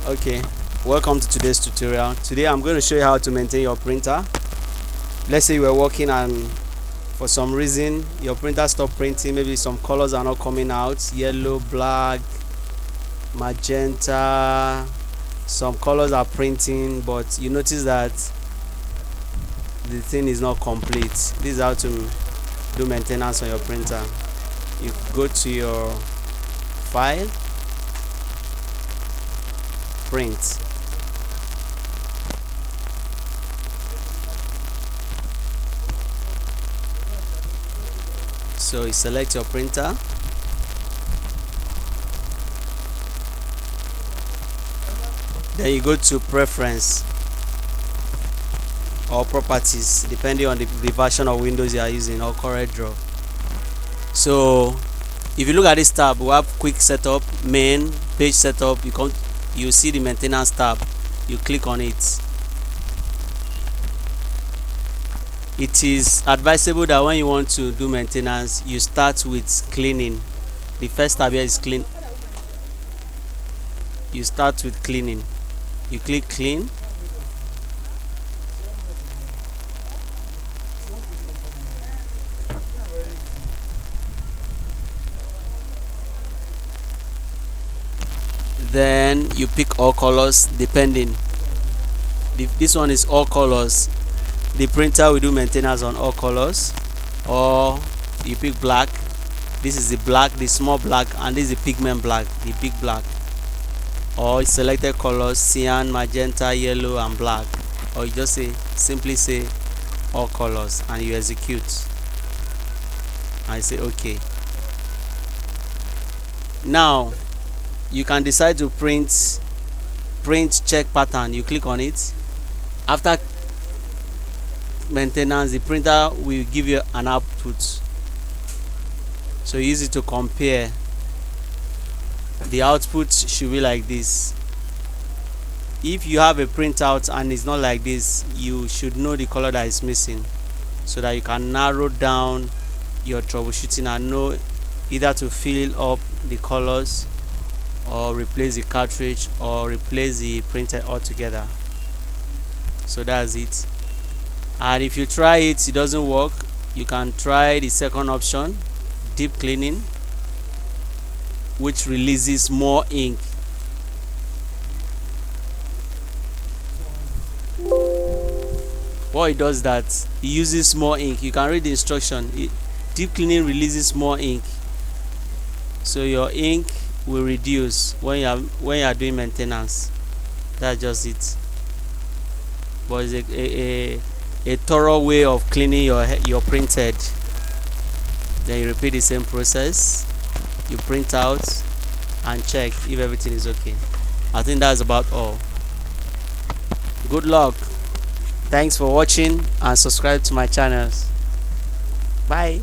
Okay, welcome to today's tutorial. Today I'm going to show you how to maintain your printer. Let's say you were working and for some reason your printer stopped printing. Maybe some colors are not coming out, yellow, black, magenta. Some colors are printing, but you notice that the thing is not complete. This is how to do maintenance on your printer. You go to your file, print, so you select your printer, then you go to preference or properties depending on the version of Windows you are using or CorelDRAW. So if you look at this tab, we have quick setup, main, page setup. You see the maintenance tab, you click on it. It is advisable that when you want to do maintenance, you start with cleaning. The first tab here is clean. You start with cleaning. You click clean. Then you pick all colors depending. If this one is all colors, the printer will do maintenance on all colors. Or you pick black. This is the black, the small black, and this is the pigment black, the big black. Or selected colors, cyan, magenta, yellow, and black. Or you just simply say all colors and you execute. I say okay. Now you can decide to print check pattern. You click on it. After maintenance, the printer will give you an output, so use it to compare. The output should be like this. If you have a printout and it's not like this, you should know the color that is missing, so that you can narrow down your troubleshooting and know either to fill up the colors or replace the cartridge or replace the printer altogether. So that's it. And if you try it doesn't work, you can try the second option, deep cleaning, which releases more ink. What it does, that it uses more ink. You can read the instruction. Deep cleaning releases more ink, so your ink will reduce when you are doing maintenance. That's just it. But it's a thorough way of cleaning your printhead. Then you repeat the same process. You print out and check if everything is okay. I think that's about all. Good luck. Thanks for watching and subscribe to my channels. Bye.